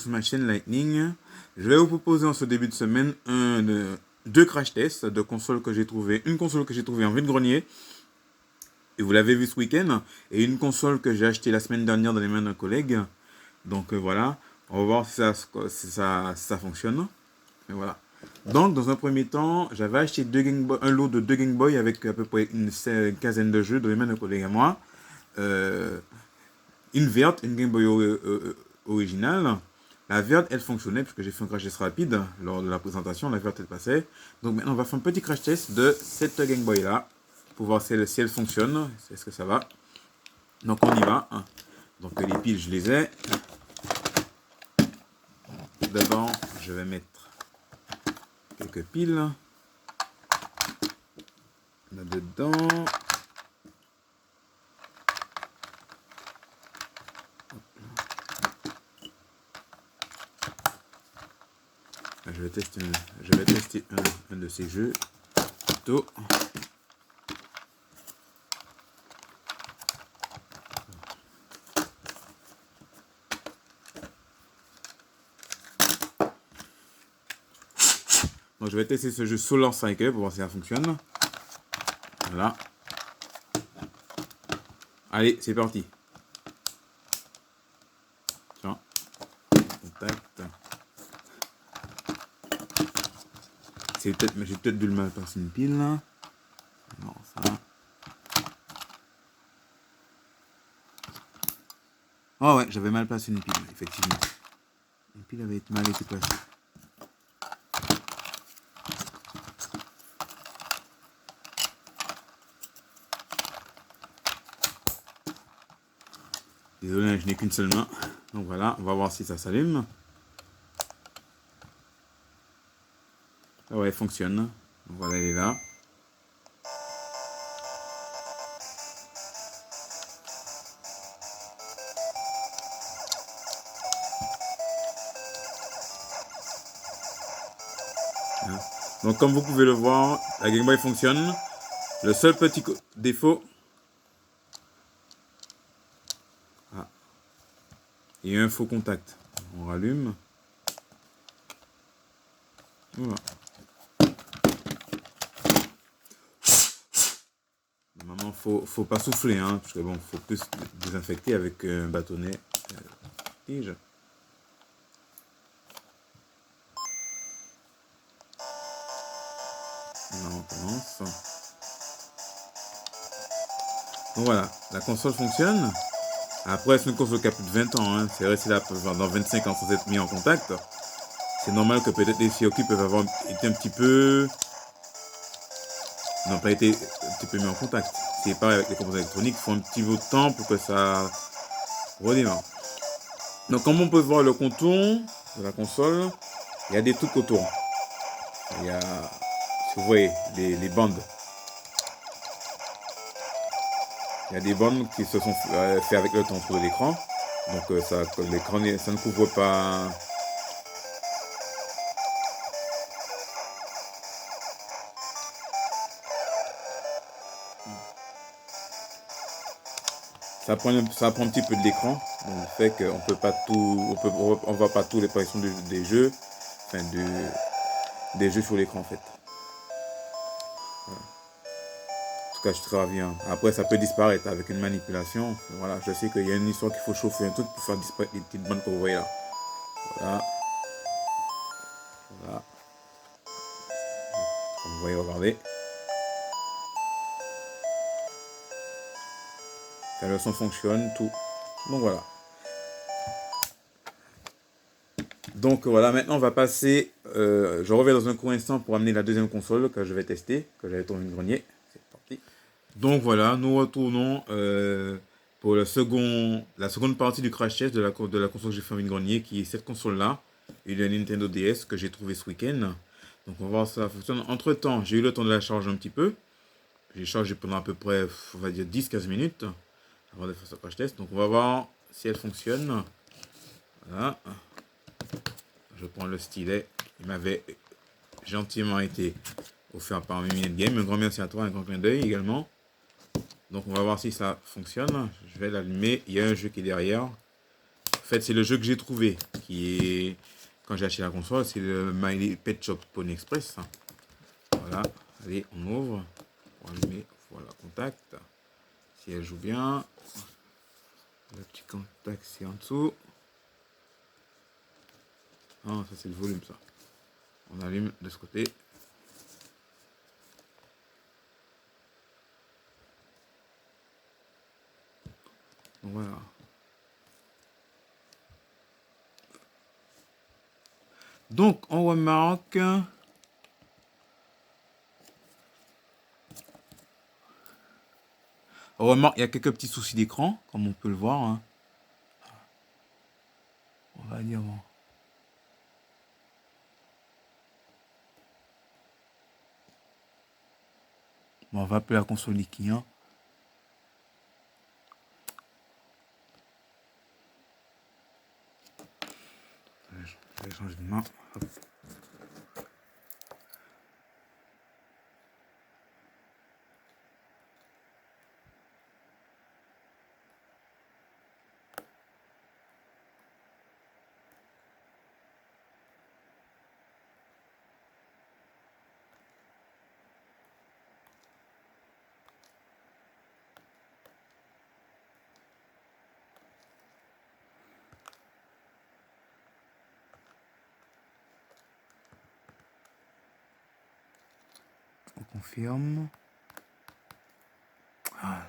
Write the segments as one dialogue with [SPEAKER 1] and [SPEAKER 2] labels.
[SPEAKER 1] sur ma chaîne Lightning. Je vais vous proposer en ce début de semaine deux crash tests de consoles que j'ai trouvées. Une console que j'ai trouvée en vide-grenier, et vous l'avez vu ce week-end, et une console que j'ai achetée la semaine dernière dans les mains d'un collègue. Donc voilà, on va voir si ça fonctionne. Et voilà. Donc dans un premier temps, j'avais acheté un lot de 2 Game Boy avec à peu près une quinzaine de jeux dans les mains d'un collègue à moi. Une verte, une Game Boy originale. La verte, elle fonctionnait puisque j'ai fait un crash test rapide lors de la présentation. La verte, elle passait. Donc maintenant, on va faire un petit crash test de cette Game Boy là pour voir si elle fonctionne. Est-ce que ça va? Donc on y va. Donc les piles, je les ai. D'abord, je vais mettre quelques piles là-dedans. Je vais tester un de ces jeux plutôt. Donc je vais tester ce jeu Solar Cycle pour voir si ça fonctionne. Voilà. Allez, c'est parti. Tiens. Contact. J'ai peut-être dû le mal passer une pile là. Non, ça. Oh ouais, j'avais mal placé une pile, effectivement. Une pile avait mal été placée. Désolé, je n'ai qu'une seule main. Donc voilà, on va voir si ça s'allume. Ah ouais, elle fonctionne. Donc voilà, elle est là. Donc comme vous pouvez le voir, la Game Boy fonctionne. Le seul petit défaut, il y a un faux contact. On rallume. Voilà. Normalement, faut pas souffler, hein, parce que bon, faut plus désinfecter avec un bâtonnet tige. On commence. Donc voilà, la console fonctionne. Après, c'est une console qui a plus de 20 ans. Hein. C'est resté là dans 25 ans sans être mis en contact. C'est normal que peut-être les circuits peuvent avoir été un petit peu... n'ont pas été un petit peu mis en contact. C'est pareil avec les composants électroniques, il faut un petit peu de temps pour que ça redémarre. Donc comme on peut voir le contour de la console, il y a des trucs autour. Il y a, si vous voyez, les bandes. Il y a des bandes qui se sont faites avec le temps autour de l'écran. Donc l'écran, ça ne couvre pas... Ça prend un petit peu de l'écran, donc le fait qu'on peut pas tout, on voit pas tous les projections des jeux, enfin des jeux sur l'écran en fait. Voilà. En tout cas, je suis très ravi. Hein. Après, ça peut disparaître avec une manipulation. Voilà, je sais qu'il y a une histoire qu'il faut chauffer un truc pour faire disparaître les petites bandes que vous voyez là. Voilà. Voilà. Comme vous voyez, regardez. La leçon fonctionne, tout. Donc voilà. Donc voilà, maintenant on va passer, je reviens dans un court instant pour amener la deuxième console que je vais tester, que j'avais tourné le grenier. C'est parti. Donc voilà, nous retournons pour la seconde partie du crash test de la console que j'ai fait en grenier, qui est cette console-là, une Nintendo DS que j'ai trouvé ce week-end. Donc on va voir si ça fonctionne. Entre temps, j'ai eu le temps de la charger un petit peu. J'ai chargé pendant à peu près, on va dire 10-15 minutes avant de faire ce crash test. Donc on va voir si elle fonctionne. Voilà. Je prends le stylet. Il m'avait gentiment été offert par Minute Game. Un grand merci à toi, un grand clin d'œil également. Donc on va voir si ça fonctionne. Je vais l'allumer. Il y a un jeu qui est derrière. En fait, c'est le jeu que j'ai trouvé qui est, quand j'ai acheté la console, c'est le My Pet Shop Pony Express. Voilà, allez, on ouvre, on allumer, voilà, contact, si elle joue bien, le petit contact c'est en dessous. Ah, ça c'est le volume ça. On allume de ce côté. Voilà. Donc on remarque il y a quelques petits soucis d'écran, comme on peut le voir. Hein. On va dire bon. Bon, on va appeler la console Iki. Hein. Je vais changer de main. Hop. On confirme. Ah.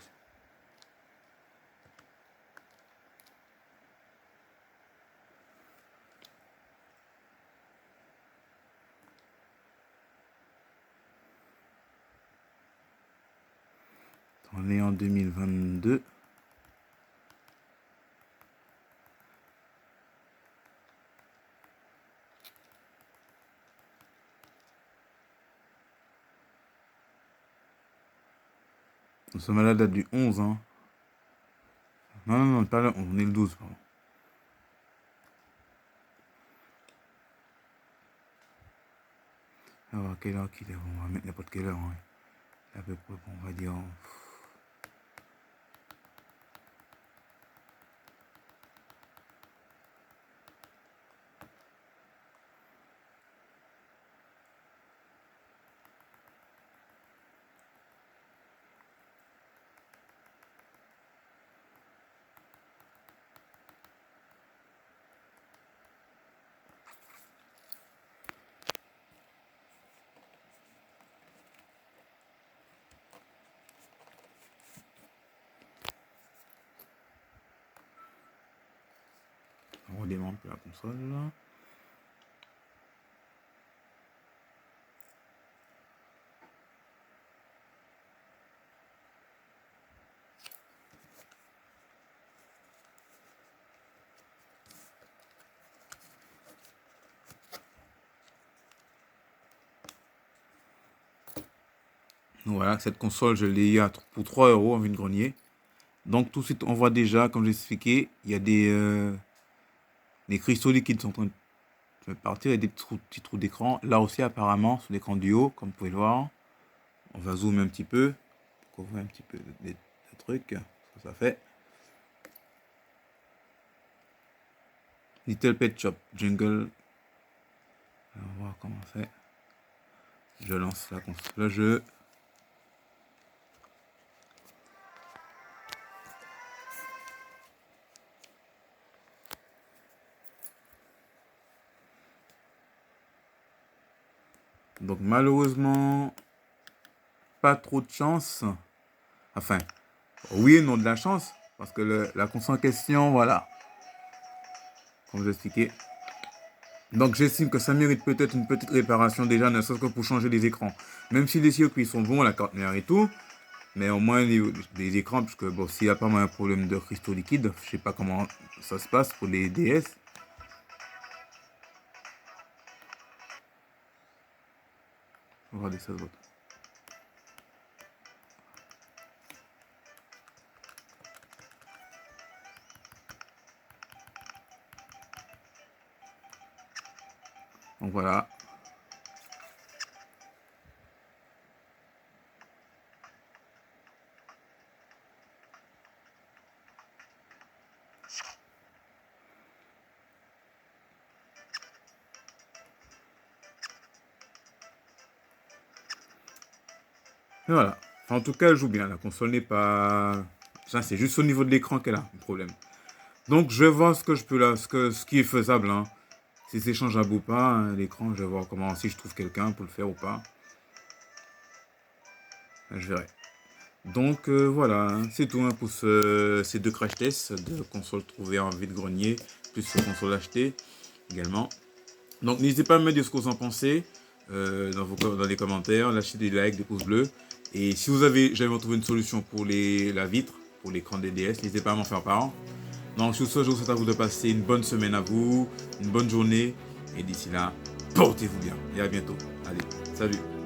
[SPEAKER 1] On est en 2022. Nous sommes à la date du 11. Hein. Non, pas là, on est le 12. Pardon. Alors, à quelle heure qu'il est? On va mettre n'importe quelle heure. Hein. À peu près, on va dire. On redémarre un peu la console. Là. Voilà, cette console, je l'ai eu pour 3 euros en vide-grenier. Donc tout de suite, on voit déjà, comme j'ai expliqué, il y a des cristaux liquides sont en train de partir et des petits trous d'écran. Là aussi, apparemment, sur l'écran du haut, comme vous pouvez le voir. On va zoomer un petit peu, pour qu'on voit un petit peu des trucs, ce que ça fait. Little Pet Shop, Jungle. On va voir comment c'est. Je lance la console, le jeu. Donc malheureusement, pas trop de chance. Enfin, oui et non de la chance. Parce que la console en question, voilà. Comme je vous expliqué. Donc j'estime que ça mérite peut-être une petite réparation déjà, ne serait-ce que pour changer les écrans. Même si les circuits sont bons, la carte mère et tout. Mais au moins les écrans, parce que bon, s'il n'y a pas un problème de cristaux liquides, je sais pas comment ça se passe pour les DS. Regardez ça, vote. Donc voilà. Mais voilà. Enfin, en tout cas, elle joue bien. La console n'est pas... Ça, c'est juste au niveau de l'écran qu'elle a un problème. Donc, je vais voir ce que je peux là, ce qui est faisable. Hein. Si c'est changeable ou pas, hein, l'écran, je vais voir comment, si je trouve quelqu'un pour le faire ou pas. Je verrai. Donc voilà, hein, c'est tout hein, pour ces deux crash tests de consoles trouvées en vide-grenier, plus ces consoles achetées également. Donc n'hésitez pas à me dire ce que vous en pensez dans les commentaires, lâchez des likes, des pouces bleus. Et si vous avez jamais trouvé une solution pour la vitre, pour l'écran des DS, n'hésitez pas à m'en faire part. Donc sur ce, je vous souhaite à vous de passer une bonne semaine à vous, une bonne journée. Et d'ici là, portez-vous bien et à bientôt. Allez, salut!